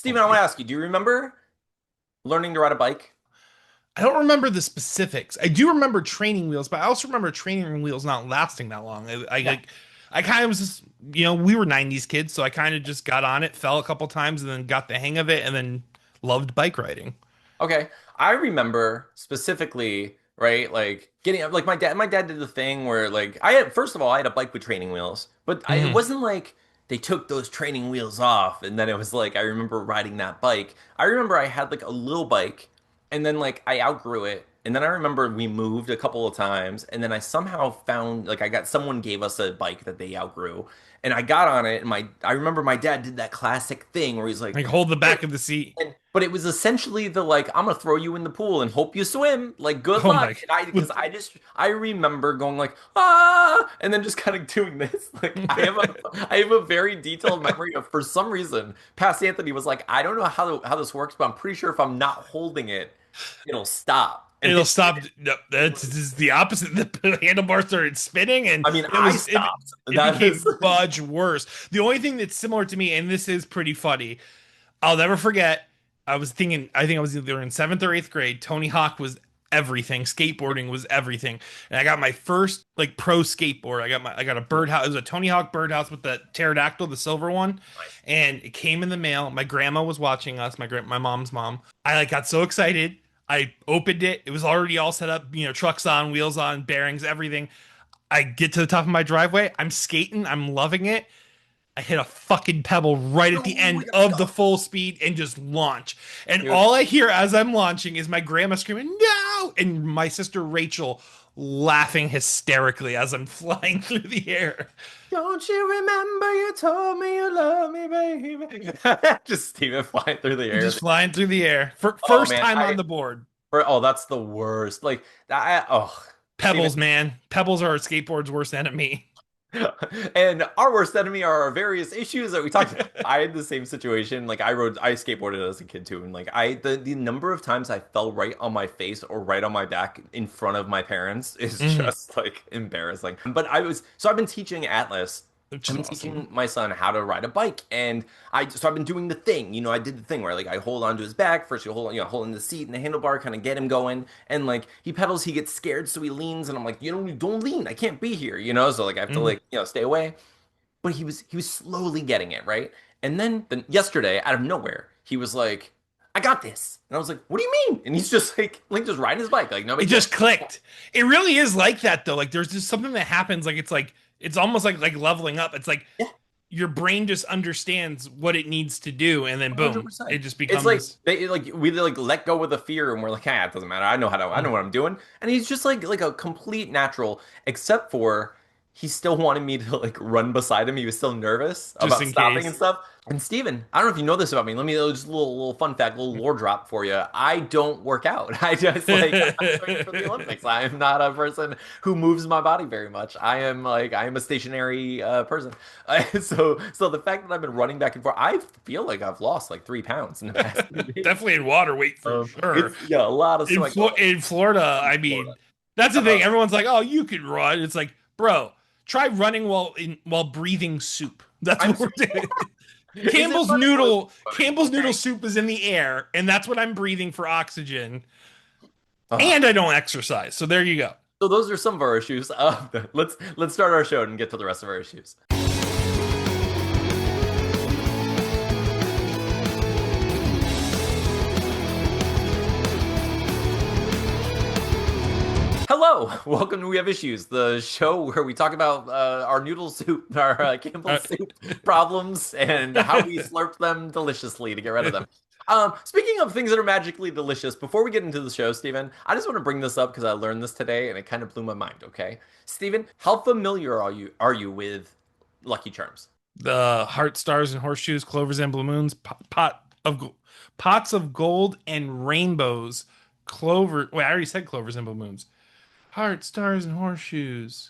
Steven, I want to ask you, do you remember learning to ride a bike? I don't remember the specifics. I do remember training wheels, but I also remember training wheels not lasting that long. Yeah. I kind of was just, we were 90s kids, so I kind of just got on it, fell a couple times, and then got the hang of it, and then loved bike riding. Okay. I remember specifically, right, like getting like my dad did the thing where like I had first of all I had a bike with training wheels, but it Hmm. wasn't like they took those training wheels off and then it was like I remember riding that bike. I remember I had like a little bike and then like I outgrew it. And then I remember we moved a couple of times and then I somehow found like I got someone gave us a bike that they outgrew and I got on it and my I remember my dad did that classic thing where he's like Like hold the back of the seat. but it was essentially the like I'm gonna throw you in the pool and hope you swim. Like good Oh luck. my. And I because I remember going like ah and then just kind of doing this. Like I have a very detailed memory of for some reason past Anthony was like I don't know how this works, but I'm pretty sure if I'm not holding it, it'll stop. And It'll stop. No, that's this is the opposite. The handlebar started spinning, and I mean I stopped. it That is became much worse. The only thing that's similar to me, and this is pretty funny, I'll never forget. I think I was either in seventh or eighth grade. Tony Hawk was everything. Skateboarding was everything. And I got my first like pro skateboard. I got a birdhouse. It was a Tony Hawk birdhouse with the pterodactyl, the silver one. nice. And it came in the mail. My grandma was watching us, my mom's mom. I like got so excited. I opened it. It was already all set up, trucks on, wheels on, bearings, everything. I get to the top of my driveway. I'm skating. I'm loving it. I hit a fucking pebble right at the No, end of the full speed and just launch. And dude. all I hear as I'm launching is my grandma screaming, "No!" and my sister Rachel laughing hysterically as I'm flying through the air. Don't you remember you told me you love me, baby? Just Steven flying through the air. Just flying through the air. Oh First man, time on the board. that's the worst. Like Steven. Pebbles, man. Pebbles are a skateboard's worst enemy. And our worst enemy are our various issues that we talked about. I had the same situation. Like I skateboarded as a kid too, and like the number of times I fell right on my face or right on my back in front of my parents is Mhm. just like embarrassing. But I've been teaching Atlas. Which I've is been awesome. teaching my son how to ride a bike, and I've been doing the thing. I did the thing where like I hold onto his back first. You hold on, holding the seat and the handlebar, kind of get him going, and like he pedals, he gets scared, so he leans, and I'm like, don't lean, I can't be here, so like I have to Mhm. like stay away. But he was slowly getting it right, and then yesterday out of nowhere he was like, I got this, and I was like, what do you mean? And he's just like just riding his bike, like no It big deal. just clicked. It really is like that though. Like there's just something that happens. It's almost like leveling up. It's like Yeah. your brain just understands what it needs to do, and then boom, it 100%. just It's like becomes. we like let go of the fear and we're like, it doesn't matter. I know Mm. what I'm doing. And he's just like a complete natural, except for he still wanted me to like run beside him. He was still nervous Just about in stopping and case. stuff. And Steven, I don't know if you know this about me. Let me just a little fun fact, little lore drop for you. I don't work out. I just like I'm not training for the Olympics. I am not a person who moves my body very much. I am a stationary person. So the fact that I've been running back and forth, I feel like I've lost like 3 pounds in the past few days. Definitely in water weight for sure. It's yeah, a lot of sweat going In Florida, on in I mean, Florida. that's the thing. Uh, Everyone's like, "Oh, you can run." It's like, bro, try running while breathing soup. That's I'm what so, we're doing. is it running or is it swimming? Campbell's noodle Okay. soup is in the air, and that's what I'm breathing for oxygen. And Ugh. I don't exercise. So there you go. So those are some of our issues. Let's start our show and get to the rest of our issues. Hello, welcome to We Have Issues, the show where we talk about our noodle soup, our Uh, Campbell's soup problems, and how we slurp them deliciously to get rid of them. Speaking of things that are magically delicious, before we get into the show, Stephen, I just want to bring this up because I learned this today and it kind of blew my mind. Okay, Stephen, how familiar are you with Lucky Charms? the heart stars and horseshoes, clovers and blue moons, pots of gold and rainbows, clover. Wait, I already said clovers and blue moons. Heart stars and horseshoes,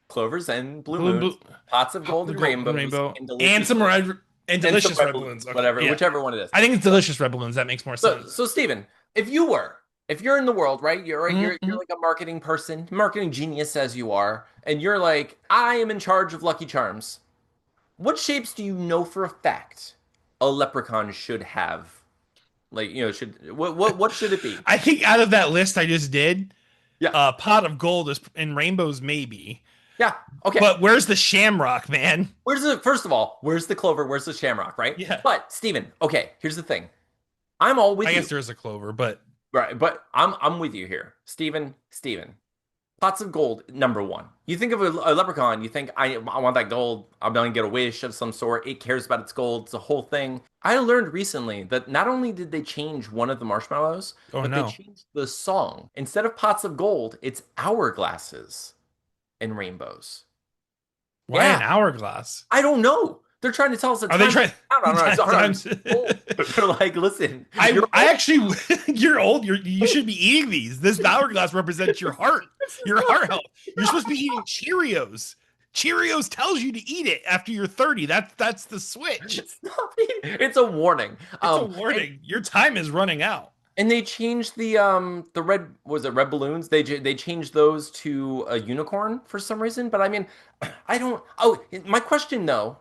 Clovers and blue blue, moons, pots of the golden golden rainbows, rainbow, and and delicious some red and and some delicious red red balloons, balloons. Okay, whatever, yeah, whichever one it is. I think it's delicious red balloons. That makes more So, sense. so Steven, if you're in the world, right? You're Mhm. like a marketing person, marketing genius as you are, and you're like, I am in charge of Lucky Charms. What shapes do you know for a fact a a leprechaun should have? Like, should what should it be? I think out of that list I just did, Yeah. pot of gold is and rainbows maybe. Yeah. Okay. But where's the shamrock, man? First of all, where's the clover? Where's the shamrock, right? Yeah. But Steven, okay, here's the thing. I'm all with I you. guess there is a clover, but Right, but I'm with you here. Steven. Pots of gold, number one. You think of a leprechaun, you think, I want that gold. I'm gonna get a wish of some sort. It cares about its gold. It's a whole thing. I learned recently that not only did they change one of the marshmallows, oh but they no. changed the song. Instead of pots of gold, it's hourglasses and rainbows. Why an Yeah, hourglass? I don't know. They're trying to tell us that Are they time's trying out on our, on our times? gold. They're like, listen, I you're I actually you're old. You should be eating these. This hourglass represents your heart, your heart health. You're supposed to be eating Cheerios. Cheerios tells you to eat it after you're 30. That's the switch. it's a warning. It's a And, warning. Your time is running out. and they changed the red, was it red balloons? They changed those to a unicorn for some reason. But I mean, I don't. Oh, my question though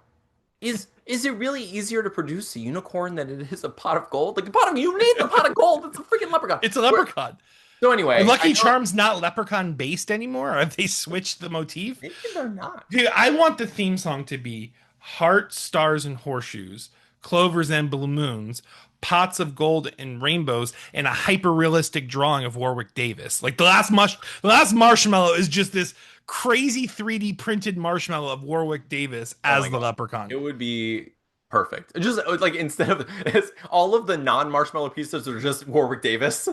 is it really easier to produce a unicorn than it is a pot of gold? Like a pot of you need the pot of gold. It's a freaking leprechaun. It's a leprechaun. So Are anyway, I Lucky know Charms not leprechaun based anymore? Have they switched the motif? maybe they're not. Dude, I want the theme song to be hearts, stars, and horseshoes, clovers and balloons, pots of gold and rainbows, and a hyper realistic drawing of Warwick Davis. Like the last marshmallow is just this crazy 3D printed marshmallow of Warwick Davis Oh as my the God. leprechaun. It would be perfect. Just like instead of all of the non-marshmallow pieces are just Warwick Davis.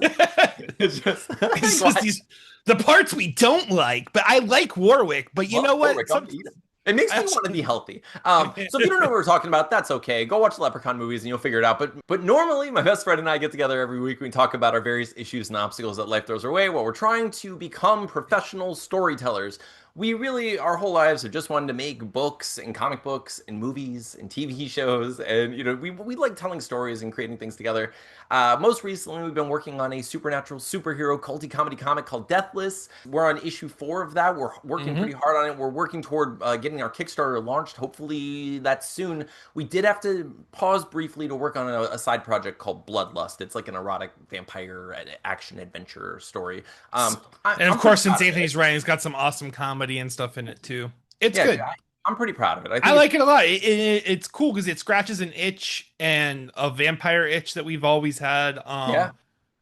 It's just It's just like, these the parts we don't like, but I like Warwick. But you love know what? Warwick. I'll eat it. It makes me want to be healthy. So if you don't know what we're talking about, that's okay. Go watch the Leprechaun movies and you'll figure it out. But normally, my best friend and I get together every week. We talk about our various issues and obstacles that life throws our way while we're trying to become professional storytellers. We really, our whole lives have just wanted to make books and comic books and movies and TV shows. And, we like telling stories and creating things together. Most recently, we've been working on a supernatural superhero culty comedy comic called Deathless. We're on issue 4 of that. We're working Mhm. pretty hard on it. We're working toward getting our Kickstarter launched. Hopefully, that's soon. We did have to pause briefly to work on a side project called Bloodlust. It's like an erotic vampire action adventure story. And of I'm pretty course, proud since of it. Anthony's writing, it's got some awesome comedy and stuff in it too. It's Yeah, dude, good. I'm pretty proud of it. I I think it's like it a lot. It's cool because it scratches an itch and a vampire itch that we've always had. yeah.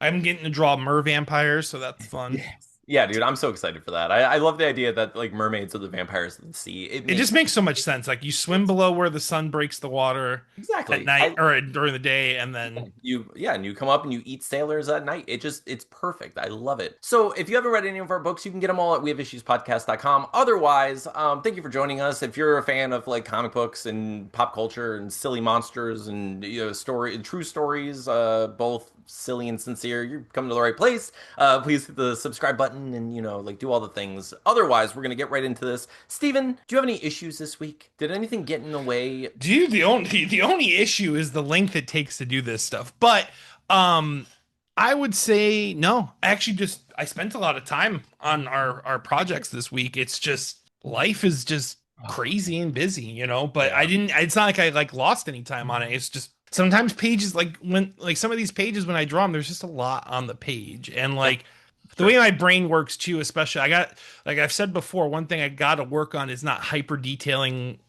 I'm getting to draw mer vampires, so that's fun. Yes. Yeah, dude, I'm so excited for that. I love the idea that like mermaids are the vampires of the sea. It It makes just makes so much sense. Like you swim below where the sun breaks the water at exactly. night or during the day, and then And you come up and you eat sailors at night. It's perfect. I love it. So if you haven't read any of our books, you can get them all at wehaveissuespodcast.com. Otherwise, thank you for joining us. If you're a fan of like comic books and pop culture and silly monsters and true stories, both silly and sincere, you're coming to the right place. Please hit the subscribe button and like do all the things. Otherwise, we're gonna get right into this. Steven, do you have any issues this week? Did anything get in the way? dude, the only issue is the length it takes to do this stuff. But I would say no. Actually, just I spent a lot of time on our projects this week. It's just life is just crazy and busy, But I Yeah. didn't. It's not like I like lost any time on it. It's just sometimes pages like some of these pages when I draw them, there's just a lot on the page, and like the Sure. way my brain works too, especially I got like I've said before, one thing I got to work on is not hyper detailing,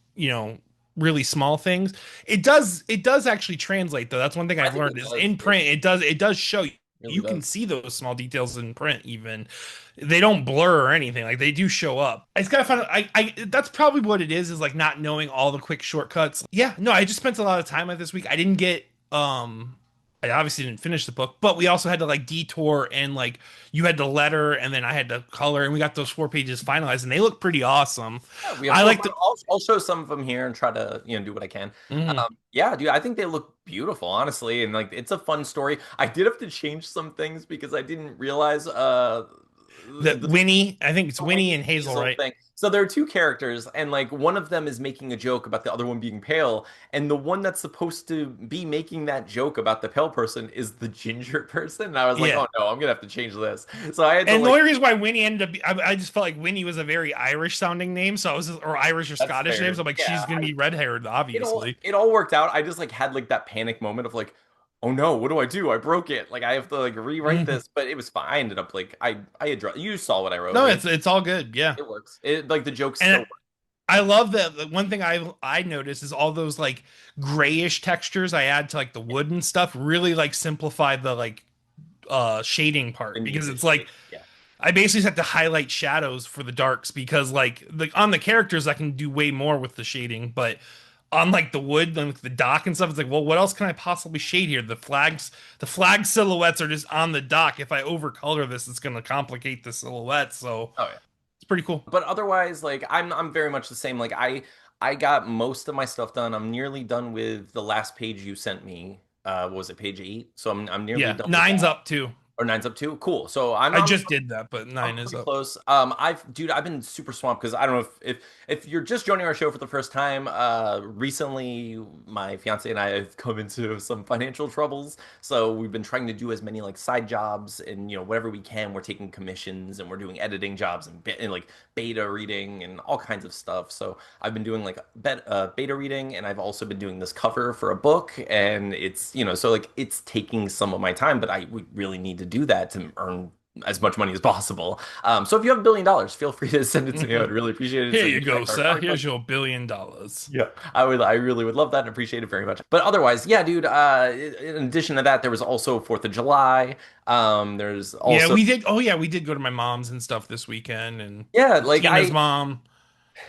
really small things. It does actually translate though. That's one thing I I've think learned it is does. in print it does show you. It really You can does. see those small details in print even. They don't blur or anything. Like they do show up. It's kind of fun. I that's probably what it is like not knowing all the quick shortcuts. Yeah, no, I just spent a lot of time on it this week. I obviously didn't finish the book, but we also had to like detour and like you had to letter and then I had to color and we got those 4 pages finalized and they look pretty awesome. Yeah, we have I four. like the I'll show some of them here and try to do what I can. Mhm. Yeah, dude, I think they look beautiful, honestly, and like it's a fun story. I did have to change some things because I didn't realize That the Winnie, I think it's Winnie and Hazel, Hazel right? thing. So there are two characters, and like one of them is making a joke about the other one being pale, and the one that's supposed to be making that joke about the pale person is the ginger person. And I was like, Yeah. oh no, I'm gonna have to change this. So I had to And the like, only reason why Winnie ended up, I just felt like Winnie was a very Irish sounding name, so I was, or Irish or that's Scottish name, so fair. I'm like, she's Yeah, gonna be red haired, obviously. it all worked out. I just like had like that panic moment of like, oh no, what do I do? I broke it. Like I have to like rewrite Mhm. this, but it was fine. I ended up like I addressed. You saw what I wrote. No, Like it's all good, yeah. it works. It like the jokes still And work. I love that. The one thing I noticed is all those like grayish textures I add to like the wood and stuff really like simplify the like shading The part, need because to it's like shade. Yeah. I basically just have to highlight shadows for the darks, because like on the characters I can do way more with the shading, but on like the wood and the dock and stuff, it's like, well, what else can I possibly shade here? The flag silhouettes are just on the dock. If I overcolor this, it's going to complicate the silhouette. So Oh yeah. it's pretty cool. But otherwise, like I'm very much the same. Like I got most of my stuff done. I'm nearly done with the last page you sent me. What was it, page 8? So I'm nearly Yeah, done with nine's that. up too. Or nine's up too. Cool. So I just did that, but I'm nine is pretty up. close. I've been super swamped because I don't know if you're just joining our show for the first time. Recently, my fiance and I have come into some financial troubles, so we've been trying to do as many like side jobs and whatever we can. We're taking commissions and we're doing editing jobs and like beta reading and all kinds of stuff. So I've been doing like beta reading, and I've also been doing this cover for a book, and it's so like it's taking some of my time, but we really need to do that to earn as much money as possible. So if you have $1 billion, feel free to send it to me. I would really appreciate it. Here So you you can go, check our sir. card Here's budget. your $1 billion. Yeah, I really would love that and appreciate it very much. But otherwise, yeah, dude. In addition to that, there was also 4th of July. There's Yeah, also we did. Oh yeah, we did go to my mom's and stuff this weekend, and yeah, like Tina's mom.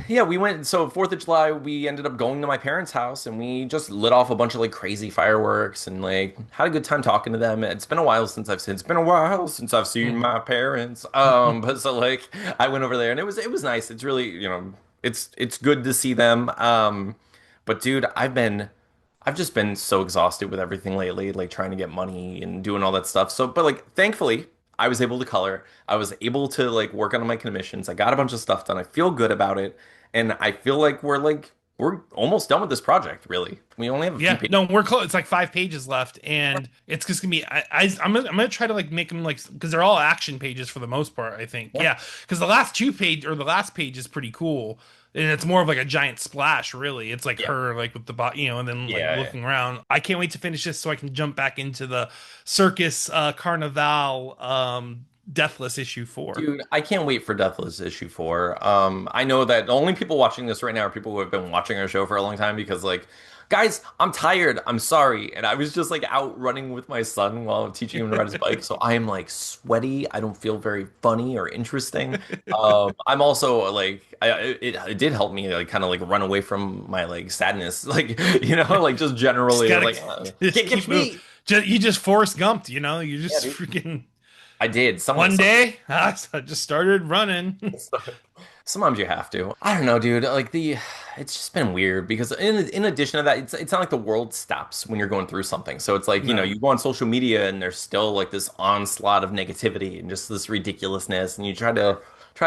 yeah, we went. So 4th of July, we ended up going to my parents' house and we just lit off a bunch of like crazy fireworks and like had a good time talking to them. It's been a while since I've seen my parents. But so like I went over there and it was nice. It's really it's good to see them. But dude, I've just been so exhausted with everything lately, like trying to get money and doing all that stuff. So, but like thankfully, I was able to color. I was able to like work on my commissions. I got a bunch of stuff done. I feel good about it. And I feel like we're almost done with this project, really. We only have a few Yeah, pages. no, we're close. It's like 5 pages left, and it's just gonna be. I'm gonna try to like make them like, because they're all action pages for the most part. I think, Yeah. yeah, because the last two page or the last page is pretty cool, and it's more of like a giant splash. Really, it's like Yeah. her like with the bot, and then like Yeah. Yeah. looking around. I can't wait to finish this so I can jump back into the Circus Carnival Deathless issue 4. Dude, I can't wait for Deathless issue 4. I know that the only people watching this right now are people who have been watching our show for a long time because, like, guys, I'm tired. I'm sorry. And I was just like out running with my son while I'm teaching him to ride his bike. So I am like sweaty. I don't feel very funny or interesting. I'm also like, it did help me like kind of like run away from my like sadness, like, like just Just generally gotta like, just keep get moving. me. You just Forrest Gumped, you Yeah, just dude. freaking. I did. One day, I just started running. Sometimes you have to. I don't know, dude. Like it's just been weird because in addition to that, it's not like the world stops when you're going through something. So it's like, No. you go on social media and there's still like this onslaught of negativity and just this ridiculousness, and you try to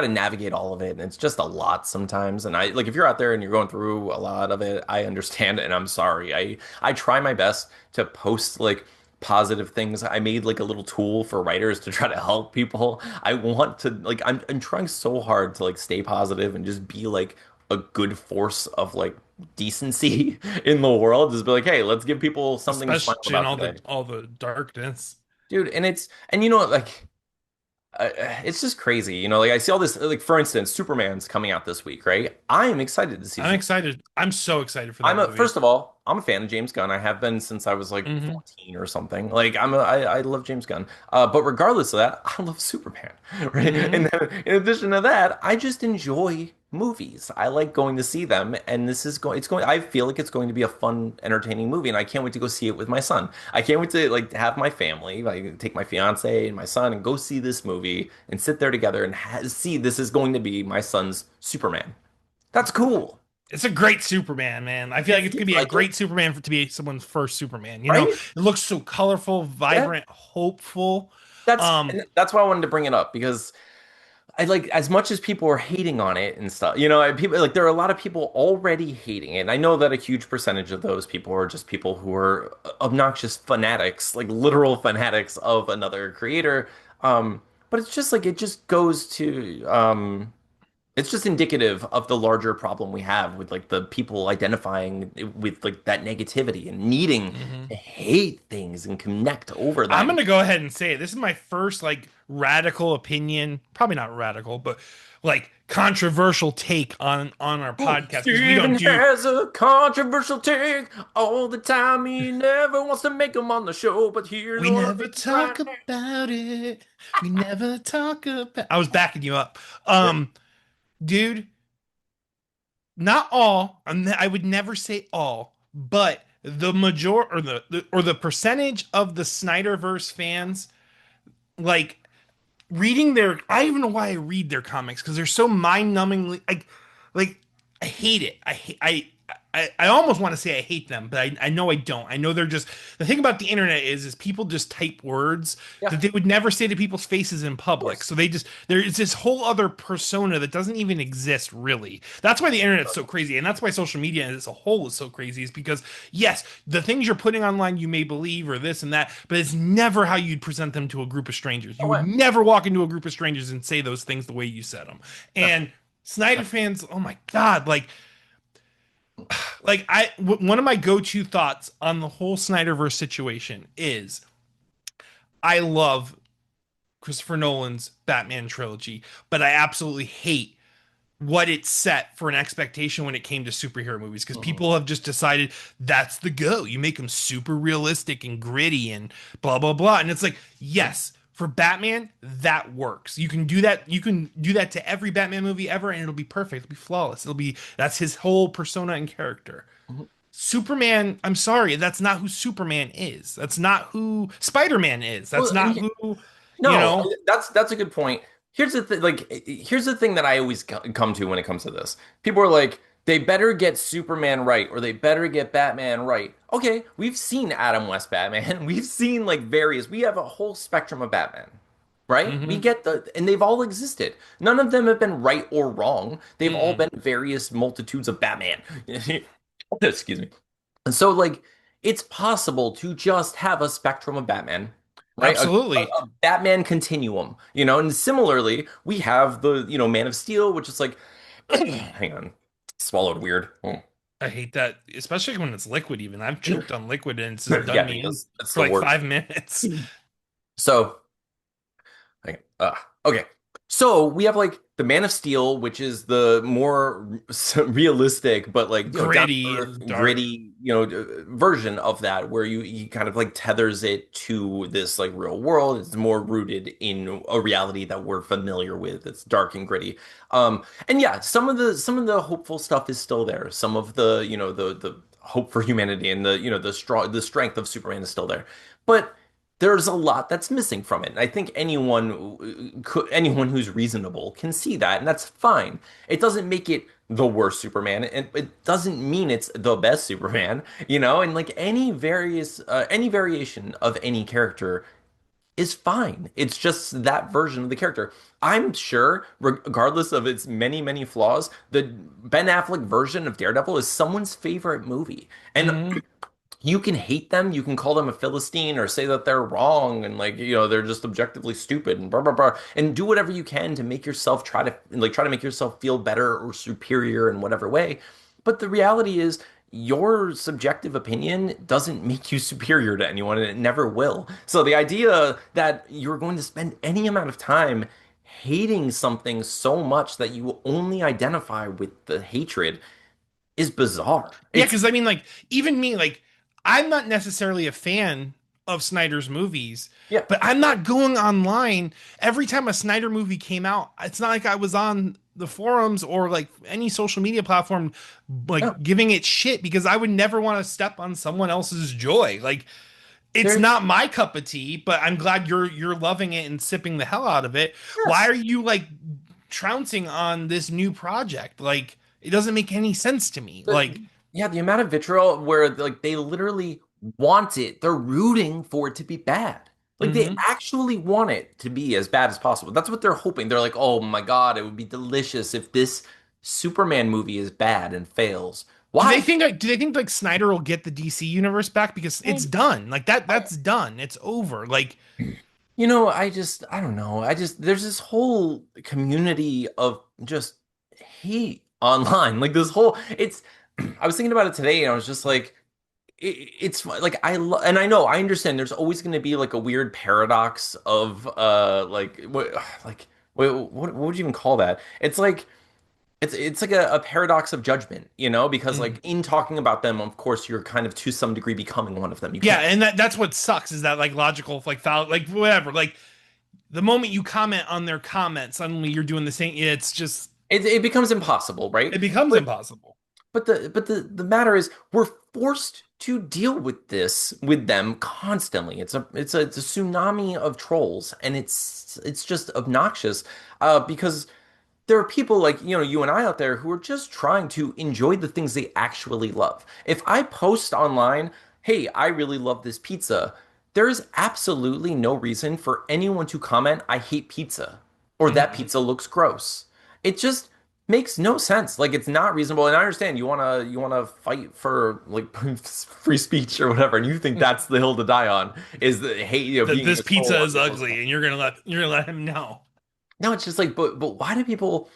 navigate all of it, and it's just a lot sometimes. And I like if you're out there and you're going through a lot of it, I understand and I'm sorry. I try my best to post like positive things. I made like a little tool for writers to try to help people. I want to like I'm trying so hard to like stay positive and just be like a good force of like decency in the world. Just be like, hey, let's give people something to smile Especially in about all today. the darkness. Dude, and you know what, like it's just crazy. Like I see all this like for instance, Superman's coming out this week, right? I am excited to see I'm Super. excited. I'm so excited for that movie. First of all, I'm a fan of James Gunn. I have been since I was like Hmm. 14 or something. Like I love James Gunn. But regardless of that, I love Superman, right? Hmm. And then in addition to that, I just enjoy movies. I like going to see them, and I feel like it's going to be a fun, entertaining movie, and I can't wait to go see it with my son. I can't wait to like have my family, like take my fiance and my son and go see this movie and sit there together and see this is going to be my son's Superman. That's cool. It's a great Superman, man. I feel It like it's gonna seems be a like it, great Superman to be someone's first Superman. right? It looks so colorful, Yeah. vibrant, hopeful. That's Um, and that's why I wanted to bring it up because I like as much as people are hating on it and stuff, people like there are a lot of people already hating it. And I know that a huge percentage of those people are just people who are obnoxious fanatics, like literal fanatics of another creator. But it's just like it just goes to it's just indicative of the larger problem we have with like the people identifying with like that negativity and needing Hmm. to hate things and connect over I'm that. gonna go ahead and say it. This is my first like radical opinion, probably not radical, but like controversial take on our podcast because we don't Steven do has a controversial take all the time. He never wants to make them on the show, but here's we one of never these talk right about it. We never talk about I was backing you up. now. Dude, not all, I would never say all, but the major or the percentage of the Snyderverse fans like reading their I don't even know why I read their comics because they're so mind-numbingly like I hate it. I almost want to say I hate them, but I know I don't. I know they're just the thing about the internet is people just type words Yeah, that of they would never say to people's faces in public. course. So they just there's this whole other persona that doesn't even exist really. That's why the internet's so crazy, and that's why social media as a whole is so crazy. Is because yes, the things you're putting online you may believe or this and that, but it's never how you'd present them to a group of strangers. No You would way. never walk into a group of strangers and say those things the way you said them. No, And no. Snyder fans, oh my God, one of my go-to thoughts on the whole Snyderverse situation is I love Christopher Nolan's Batman trilogy, but I absolutely hate what it set for an expectation when it came to superhero movies because Mhm. people have just decided that's the go. You make them super realistic and gritty and blah blah blah. And it's like, yes, for Batman, that works. You can do that. You can do that to every Batman movie ever, and it'll be perfect. It'll be flawless. It'll be that's his whole persona and character. Mhm. Superman, I'm sorry, that's not who Superman is. That's not who Spider-Man is. That's Well, and not who, you no, know. that's a good point. Here's the thing, like here's the thing that I always come to when it comes to this. People are like, they better get Superman right or they better get Batman right. Okay, we've seen Adam West Batman. We've seen like various. We have a whole spectrum of Batman, right? We Hmm. get and they've all existed. None of them have been right or wrong. They've all Mm-mm. been various multitudes of Batman. Excuse me. And so, like, it's possible to just have a spectrum of Batman, right? Absolutely. A Batman continuum, and similarly, we have the, Man of Steel, which is like, hang on, swallowed weird. I hate that, especially when it's liquid even. I've choked on liquid and it's just done Yeah, me in because it's for the like worst. 5 minutes. So, okay. Okay. So we have like the Man of Steel, which is the more realistic, but like down to Gritty earth, and dark. gritty, version of that, where he kind of like tethers it to this like real world. It's more rooted in a reality that we're familiar with. It's dark and gritty. And yeah, some of the hopeful stuff is still there. Some of the the hope for humanity and the strength of Superman is still there, but there's a lot that's missing from it. And I think anyone who's reasonable can see that, and that's fine. It doesn't make it the worst Superman, and it doesn't mean it's the best Superman, and like any variation of any character is fine. It's just that version of the character. I'm sure, regardless of its many, many flaws, the Ben Affleck version of Daredevil is someone's favorite movie. And Hmm. you can hate them, you can call them a Philistine or say that they're wrong and like, they're just objectively stupid and blah blah blah and do whatever you can to make yourself try to make yourself feel better or superior in whatever way. But the reality is your subjective opinion doesn't make you superior to anyone and it never will. So the idea that you're going to spend any amount of time hating something so much that you only identify with the hatred is bizarre. Yeah, It's because I mean, like, even me, like, I'm not necessarily a fan of Snyder's movies, yeah. but I'm not going online every time a Snyder movie came out. It's not like I was on the forums or like any social media platform, No. like giving it shit because I would never want to step on someone else's joy. Like, it's There's not my cup of tea, but I'm glad you're loving it and sipping the hell out of it. Why yes. are you like trouncing on this new project? Like, it doesn't make any sense to me. Like, Yeah, the amount of vitriol where like they literally want it. They're rooting for it to be bad. Like they Hmm. actually want it to be as bad as possible. That's what they're hoping. They're like, "Oh my God, it would be delicious if this Superman movie is bad and fails." Why? Do they think like Snyder will get the DC universe back because it's Man, done. Like that's done. It's over. Like I don't know. There's this whole community of just hate online. Like this whole, I was thinking about it today and I was just like, it's like and I know I understand there's always going to be like a weird paradox of like what would you even call that? It's like it's like a paradox of judgment, because mhm. like in talking about them, of course, you're kind of to some degree becoming one of them. You Yeah, can't. and that's what sucks is that like logical like foul like whatever. Like the moment you comment on their comment, suddenly you're doing the same. It's just It becomes impossible, right? it becomes But impossible. the matter is we're forced to deal with this with them constantly. It's a tsunami of trolls, and it's just obnoxious because there are people like you and I out there who are just trying to enjoy the things they actually love. If I post online, "Hey, I really love this pizza," there is absolutely no reason for anyone to comment, "I hate pizza," or "That Mhm. pizza looks gross." It just makes no sense. Like it's not reasonable. And I understand you wanna fight for like free speech or whatever, and you think that's the hill to die on is the hate, That being this a troll pizza on is people's. ugly, and you're gonna let him know. No, it's just like, but why do people?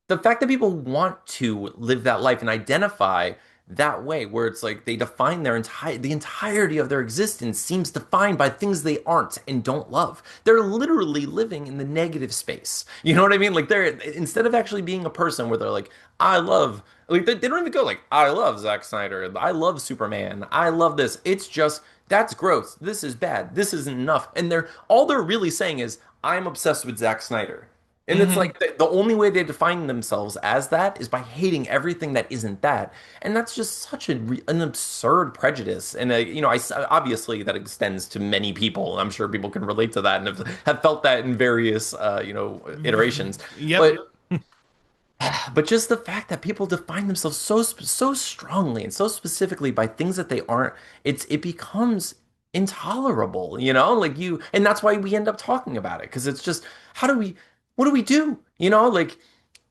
The fact that people want to live that life and identify that way, where it's like they define the entirety of their existence seems defined by things they aren't and don't love. They're literally living in the negative space. You know what I mean? Like they're instead of actually being a person where they're like, I love. Like they don't even go like, I love Zack Snyder. I love Superman. I love this. It's just that's gross. This is bad. This isn't enough. And they're really saying is, I'm obsessed with Zack Snyder. And it's Hmm. like the only way they define themselves as that is by hating everything that isn't that. And that's just such an absurd prejudice. And, obviously that extends to many people. I'm sure people can relate to that and have felt that in various, iterations. Yep. But just the fact that people define themselves so strongly and so specifically by things that they aren't, it becomes intolerable, like and that's why we end up talking about it because it's just how do we what do we do? Like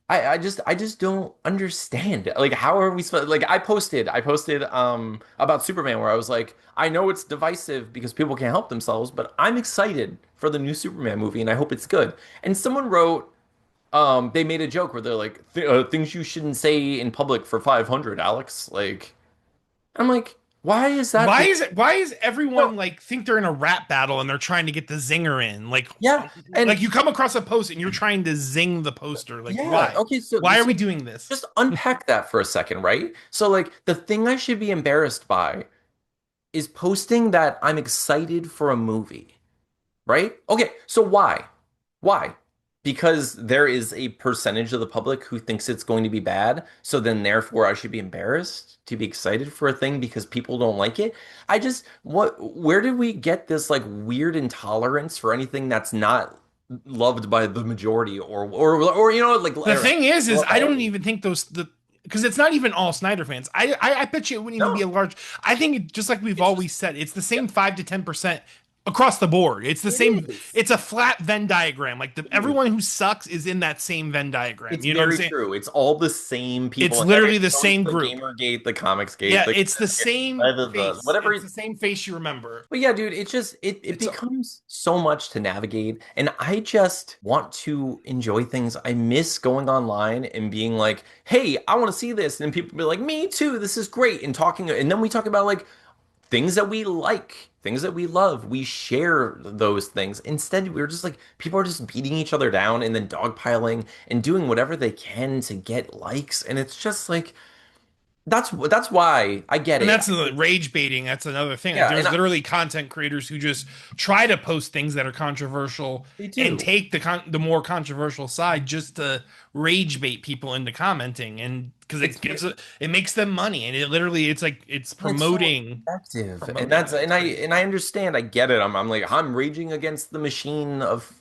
I just don't understand. Like how are we supposed like I posted about Superman where I was like, I know it's divisive because people can't help themselves, but I'm excited for the new Superman movie and I hope it's good. And someone wrote they made a joke where they're like, things you shouldn't say in public for 500, Alex. Like, I'm like, why is that the Why is no? everyone like think they're in a rap battle and they're trying to get the zinger in? Yeah, Like and you come across a post and you're trying to zing the poster. Like yeah, why? okay, so Why are we so doing this? just unpack that for a second, right? So like the thing I should be embarrassed by is posting that I'm excited for a movie. Right? Okay, so why? Why? Because there is a percentage of the public who thinks it's going to be bad, so then therefore I should be embarrassed to be excited for a thing because people don't like it. Where did we get this like weird intolerance for anything that's not loved by the majority or like The thing is loved I by don't anyone? even think those the because it's not even all Snyder fans. I bet you it wouldn't even be No, a large. I think just like we've it's just always said, it's the yeah, same 5 to 10% across the board. It's the it same. is. It's a flat Venn diagram. Like Dude. everyone who sucks is in that same Venn diagram. It's You know what I'm very saying? true. It's all the same It's people, and literally the it's always same the group. Gamergate, the Comicsgate, Yeah, the it's the same face. whatever. It's the same face you remember. But yeah, dude, it It's becomes so much to navigate, and I just want to enjoy things. I miss going online and being like, "Hey, I want to see this," and then people be like, "Me too. This is great," and talking, and then we talk about like things that we like, things that we love. We share those things. Instead, we're just like people are just beating each other down and then dogpiling and doing whatever they can to get likes, and it's just like that's why I get And it. that's the rage baiting. That's another thing. Like Yeah, and there's literally content creators who just try to post things that are controversial they and do. take the more controversial side just to rage bait people into commenting. And because it's it makes them money, and it literally it's like it's And it's so promoting effective, and promoting that's it. It's crazy. and I understand. I get it. I'm like I'm raging against the machine of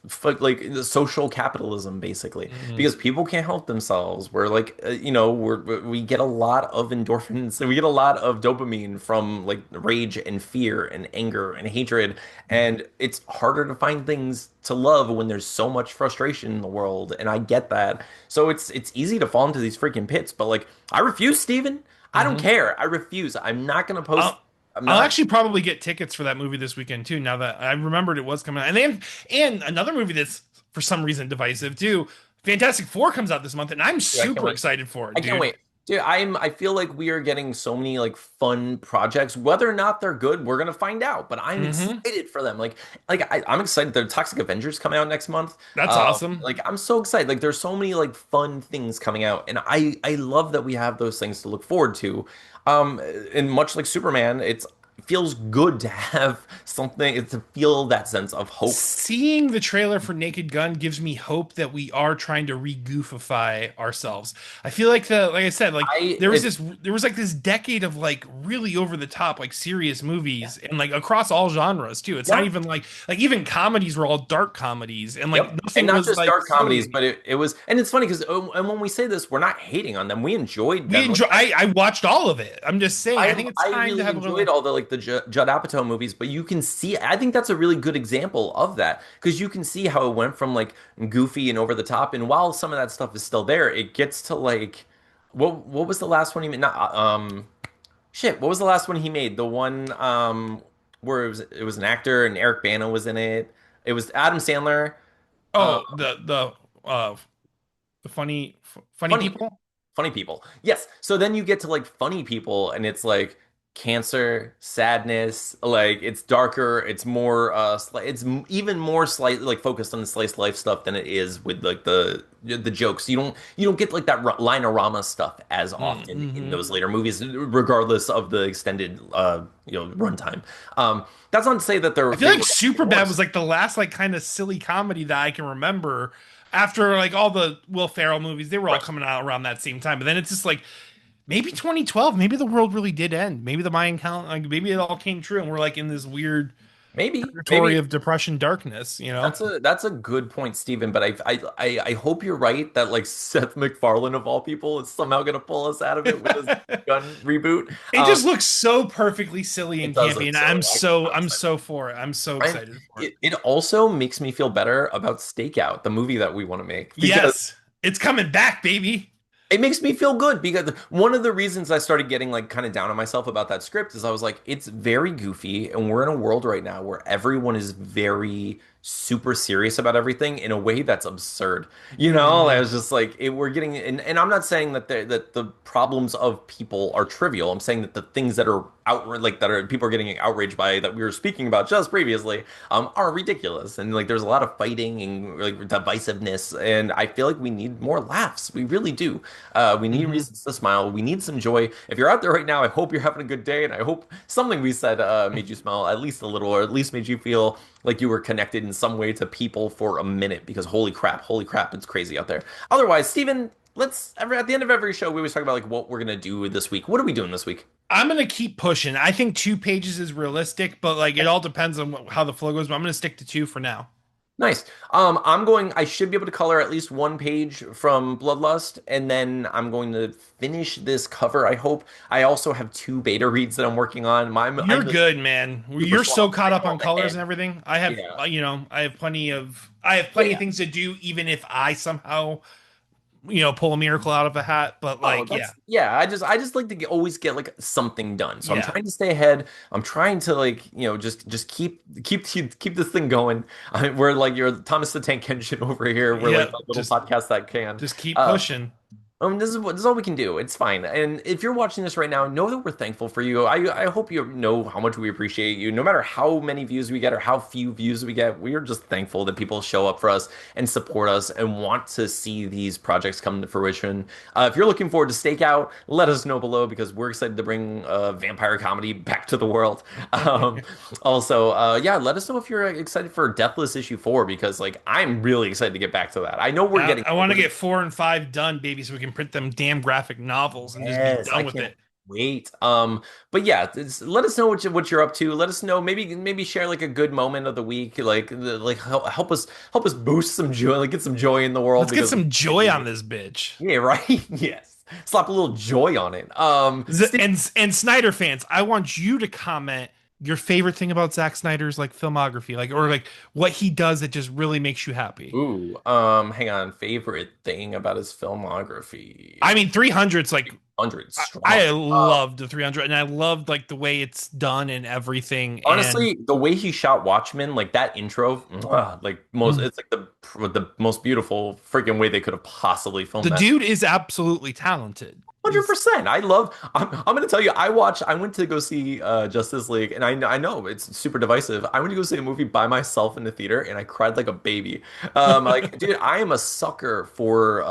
like the social capitalism, basically, Hmm. because people can't help themselves. We're like, we get a lot of endorphins and we get a lot of dopamine from like rage and fear and anger and hatred, and it's harder to find things to love when there's so much frustration in the world. And I get that. So it's easy to fall into these freaking pits, but like I refuse, Steven. I don't Hmm. care. I refuse. I'm not gonna post. I'll I'm I'll not. actually probably get tickets for that movie this weekend too. Now that I remembered it was coming out, and another movie that's for some reason divisive too. Fantastic Four comes out this month, and I'm Dude, I can't super wait. excited for it, I can't dude. wait. Dude, I feel like we are getting so many like fun projects. Whether or not they're good, we're gonna find out. But I'm Hmm. excited for them. I'm excited. The Toxic Avengers coming out next month. That's awesome. Like I'm so excited. Like there's so many like fun things coming out, and I love that we have those things to look forward to. Um, and much like Superman, it feels good to have something to feel that sense of hope. Seeing the trailer for Naked Gun gives me hope that we are trying to re-goofify ourselves. I feel like like I said, like I it there was like this decade of like really over the top, like serious movies and like across all genres too. It's not Yeah. even like even comedies were all dark comedies and like Yep. And nothing not was just like dark silly comedies, but anymore. it was, and it's funny because, and when we say this, we're not hating on them. We enjoyed We them. Like, enjoy. I watched all of it. I'm just saying. I think it's I time to really have a enjoyed little. all the like the Judd Apatow movies, but you can see, I think that's a really good example of that because you can see how it went from like goofy and over the top, and while some of that stuff is still there, it gets to like, what was the last one he made? Not shit. What was the last one he made? The one where it was an actor and Eric Bana was in it. It was Adam Sandler. Um, Oh, the funny funny. people. Funny people. Yes. So then you get to like funny people, and it's like cancer, sadness, like it's darker, it's more even more slightly like focused on the slice of life stuff than it is with like the jokes. You don't get like that linorama stuff as often in Mm-hmm. those later movies, regardless of the extended runtime. That's not to say that I feel they like were any Superbad was worse. like the last like kind of silly comedy that I can remember after like all the Will Ferrell movies. They were all Right. coming out around that same time. But then it's just like maybe 2012, maybe the world really did end. Maybe the Mayan calendar, like maybe it all came true and we're like in this weird purgatory Maybe of depression darkness, you know? that's a good point, Stephen. But I hope you're right that like Seth MacFarlane of all people is somehow gonna pull us out of it with his gun reboot. It just looks so perfectly silly It and does campy, look and silly. I'm I'm excited. so for it. I'm so excited for it. It also makes me feel better about Stakeout, the movie that we want to make, because Yes, it's coming back, baby. it makes me feel good because one of the reasons I started getting like kind of down on myself about that script is I was like, it's very goofy, and we're in a world right now where everyone is very super serious about everything in a way that's absurd. You know, I Hmm. was just like, we're getting, and I'm not saying that that the problems of people are trivial. I'm saying that the things that are like that are people are getting outraged by that we were speaking about just previously are ridiculous, and like there's a lot of fighting and like divisiveness, and I feel like we need more laughs. We really do. We need Hmm. reasons to smile. We need some joy. If you're out there right now, I hope you're having a good day, and I hope something we said made you smile at least a little, or at least made you feel like you were connected in some way to people for a minute. Because holy crap, it's crazy out there. Otherwise, Steven, at the end of every show, we always talk about like what we're gonna do this week. What are we doing this week? I'm gonna keep pushing. I think 2 pages is realistic, but like it all depends on how the flow goes. But I'm gonna stick to two for now. Nice. I should be able to color at least one page from Bloodlust, and then I'm going to finish this cover, I hope. I also have two beta reads that I'm working on. You're I'm just good, man. super You're so swamped caught right up now on on the colors head. and everything. I have, Yeah. I have Yeah, plenty of yeah. things to do, even if I somehow, pull a miracle out of a hat. But Oh, like, yeah, that's yeah. I just like to always get like something done. So I'm yeah, trying to stay ahead. I'm trying to like just keep this thing going. We're like you're Thomas the Tank Engine over here. We're like yeah. the little podcast that can. Just keep Uh, pushing. this is all we can do. It's fine. And if you're watching this right now, know that we're thankful for you. I hope you know how much we appreciate you. No matter how many views we get or how few views we get, we are just thankful that people show up for us and support us and want to see these projects come to fruition. If you're looking forward to Stakeout, let us know below because we're excited to bring vampire comedy back to the world. Um, Also, yeah, let us know if you're excited for Deathless issue 4 because like I'm really excited to get back to that. I know we're getting I want to get 4 and 5 done, baby, so we can can print them damn graphic novels and just be Yes, I done with can't it. wait. But yeah, let us know what you're up to. Let us know. Maybe share like a good moment of the week. Like help us boost some joy. Like get some joy in the world Let's get because we some can't joy do on it. this bitch. Yeah, right. Yes, slap a little joy on it. And Snyder fans, I want you to comment your favorite thing about Zack Snyder's like filmography, like or like what he does that just really makes you happy. Ooh, hang on. Favorite thing about his filmography? I mean, 300's like 100 I strong. loved the 300 and I loved like the way it's done and everything and Honestly, the way he shot Watchmen, like that intro, like most, mm, it's like the most beautiful freaking way they could have possibly filmed the that. dude is absolutely talented. He's 100%. I'm gonna tell you, I went to go see Justice League, and I know it's super divisive. I went to go see a movie by myself in the theater, and I cried like a baby. Like, dude, I'm a sucker for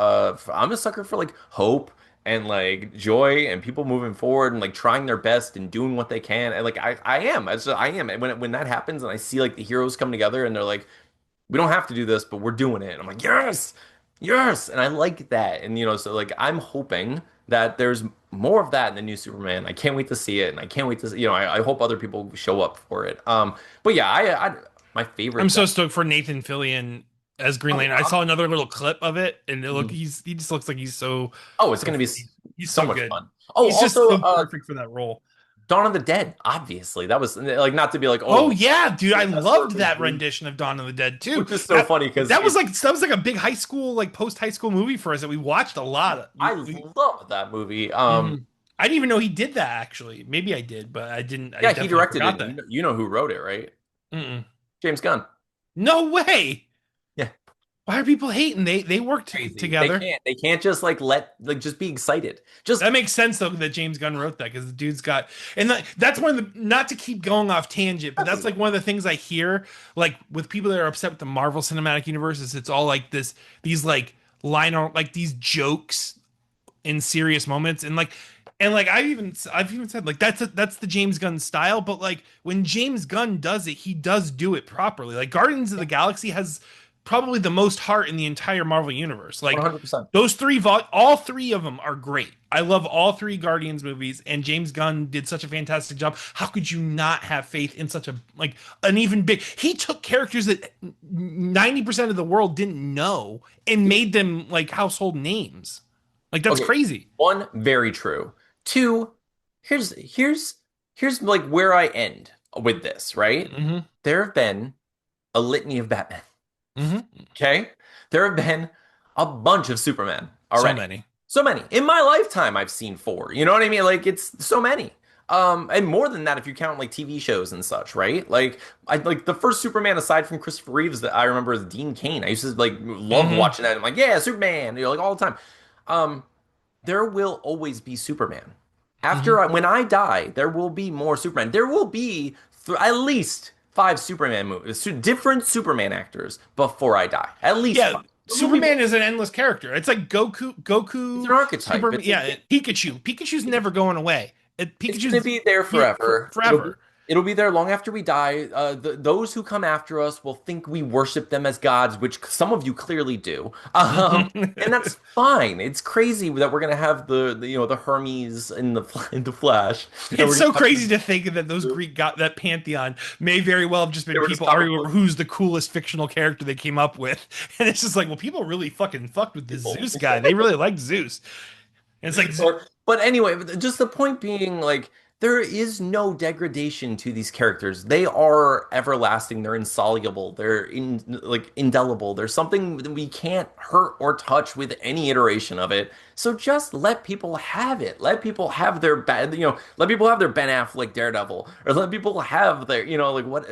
like hope and like joy and people moving forward and like trying their best and doing what they can. And like I am. And when that happens, and I see like the heroes come together, and they're like, we don't have to do this, but we're doing it. And I'm like, yes, yes. And I like that. And, so like, I'm hoping that there's more of that in the new Superman. I can't wait to see it. And I can't wait to, I hope other people show up for it. But yeah, my I'm favorite so Zack. stoked for Nathan Fillion as Green Oh, Lantern. I saw another little clip of it and mhm. he just looks like he's so Oh, it's so going to be he's so so much good. fun. Oh, He's just also, so perfect for that role. Dawn of the Dead, obviously. That was like, not to be like, Oh oh, yeah, dude, I that's sort loved of his that dream, rendition of Dawn of the Dead too. which is so funny because That was like a big high school like post high school movie for us that we watched a lot. I We love that movie. mhm. I didn't even know he did that actually. Maybe I did, but I didn't. I Yeah, he definitely directed it. forgot And that. you know who wrote it, right? Mm-mm. James Gunn. No way. Yeah. Why are people hating? They worked Crazy. together. They can't just like just be excited. That Just makes sense though that James Gunn wrote that because the dude's got and that's one of the not to keep going off tangent, but that's like one of the things I hear like with people that are upset with the Marvel Cinematic Universe is it's all like these like like these jokes in serious moments and like I've even said like that's the James Gunn style, but like when James Gunn does it, he does do it properly. Like Guardians of the Galaxy has probably the most heart in the entire Marvel universe. Like 100%. those all three of them are great. I love all three Guardians movies, and James Gunn did such a fantastic job. How could you not have faith in such a like an even big? He took characters that 90% of the world didn't know and made them like household names. Like that's Okay. crazy. One, very true. Two, here's like where I end with this, right? Hmm. There have been a litany of Batman. Hmm. Okay? There have been a bunch of Superman So already. many. So many. In my lifetime, I've seen four. You know what I mean? Like it's so many. And more than that if you count like TV shows and such, right? Like I like the first Superman aside from Christopher Reeves that I remember is Dean Cain. I used to like love Hmm. watching that. I'm like, yeah, Superman, like all the time. Um, there will always be Superman. Hmm. When I die, there will be more Superman. There will be at least five Superman movies, different Superman actors before I die. At least Yeah, five. There will be more. Superman is an endless character. It's like It's an Goku, archetype. Superman. Yeah, Pikachu. Pikachu's never going away. It's going to Pikachu's be there here for forever. forever. It'll be there long after we die. Those who come after us will think we worship them as gods, which some of you clearly do. And that's fine. It's crazy that we're gonna have the Hermes in the Flash, and we're It's gonna so have crazy to think that those Greek got that pantheon may very well have just they been were just people comic arguing over book who's the coolest fictional character they came up with, and it's just like, well, people really fucking fucked with this people. Zeus guy. They really liked Zeus, and it's like, But anyway, just the point being, like, there is no degradation to these characters. They are everlasting. They're insoluble. They're like indelible. There's something that we can't hurt or touch with any iteration of it. So just let people have it. Let people have their let people have their Ben Affleck Daredevil, or let people have their, like what,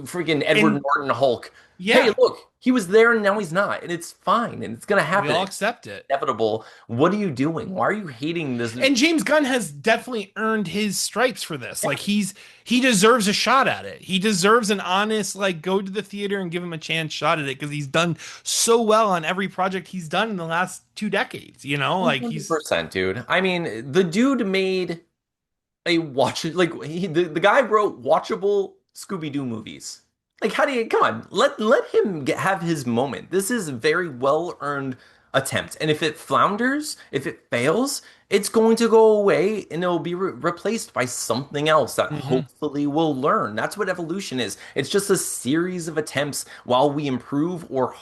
freaking Edward and Norton Hulk. Hey, yeah, look, he was there and now he's not, and it's fine, and it's gonna we happen. all It's accept it. inevitable. What are you doing? Why are you hating this? And James Gunn has definitely earned his stripes for this. Yeah, Like he deserves a shot at it. He deserves an honest like go to the theater and give him a chance shot at it because he's done so well on every project he's done in the last 2 decades. You know, like he's 100%, dude. I mean, the dude made a the guy wrote watchable Scooby-Doo movies. Like, how do you come on? Let him have his moment. This is very well earned attempt. And if it flounders, if it fails, it's going to go away and it'll be replaced by something else that Hmm. hopefully we'll learn. That's what evolution is. It's just a series of attempts while we improve or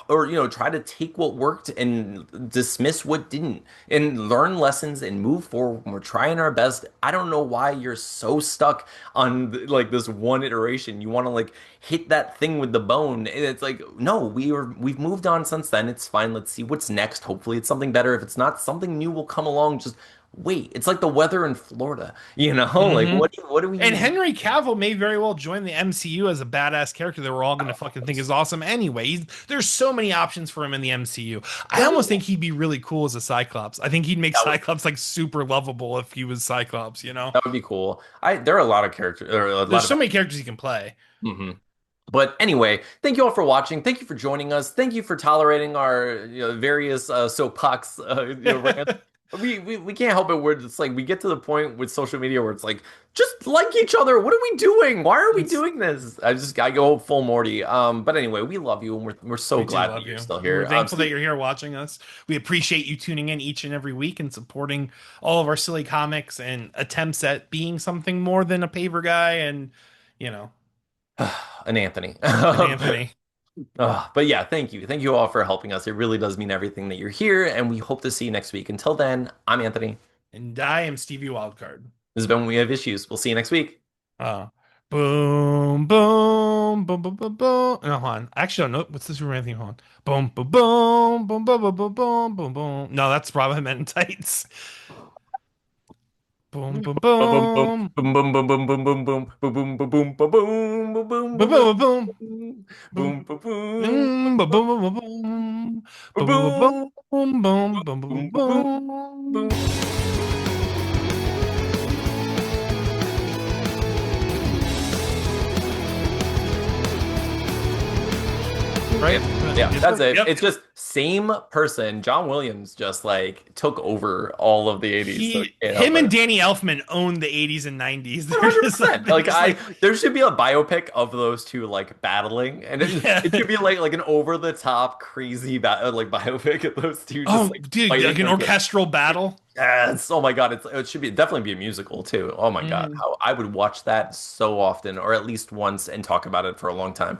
try to take what worked and dismiss what didn't and learn lessons and move forward. We're trying our best. I don't know why you're so stuck on like this one iteration. You want to like hit that thing with the bone. And it's like, no, we've moved on since then. It's fine. Let's see what's next. Hopefully it's something better. If it's not, something new will come along. Just wait. It's like the weather in Florida, you know? Like Hmm. what do And we Henry Cavill may very well join the MCU as a badass character that we're all going to fucking think is awesome anyway. There's so many options for him in the MCU. I right? almost think he'd be really cool as a Cyclops. I think he'd make That would Cyclops like super lovable if he was Cyclops, you know? that would be cool. I there are a lot of characters or a lot There's of so many characters he can play. Mhm. But anyway, thank you all for watching. Thank you for joining us. Thank you for tolerating our various soapbox rants. We can't help it. Where it's like we get to the point with social media where it's like just like each other. What are we doing? Why are we It's, doing this? I go full Morty. But anyway, we love you and we're so we do glad that love you're you. still And we're here. thankful that you're here watching us. We appreciate you tuning in each and every week and supporting all of our silly comics and attempts at being something more than a paver guy and, you know, and Anthony. and Anthony. But yeah, thank you all for helping us. It really does mean everything that you're here, and we hope to see you next week. Until then, I'm Anthony. And I am Stevie Wildcard. This has been We Have Issues. We'll see you next week. Uh, boom, boom, boom, boom, boom, boom. No, hold on. Actually, I don't know. What's this romantic theme? Hold on. Boom, boom, boom, boom, boom, boom, boom, boom, boom, boom. No, that's Robin Men in Tights. Boom, boom, Boom, boom, boom, boom. boom, boom, boom, boom, boom, boom, boom, boom, boom, boom, boom, boom, boom, boom, Boom, boom, boom, boom, boom. Boom, boom, boom, boom, boom, boom, boom, boom, boom. boom, Boom, boom, boom, boom, boom, boom, boom, boom, boom, boom, boom. boom. Right? Yeah, yeah, that's it. Yep. It's just same person. John Williams just like took over all of the 80s, so you can't help Him and it. Danny Elfman owned the 80s and 90s. They're just like, 100%. they're Like just like, there should be a biopic of those two like battling, and it yeah. should be like an over the top crazy like biopic of those two just Oh, like dude, like fighting an like orchestral battle. yes. Oh my God, it should be definitely be a musical too. Oh my God, Mhm. how I would watch that so often, or at least once, and talk about it for a long time.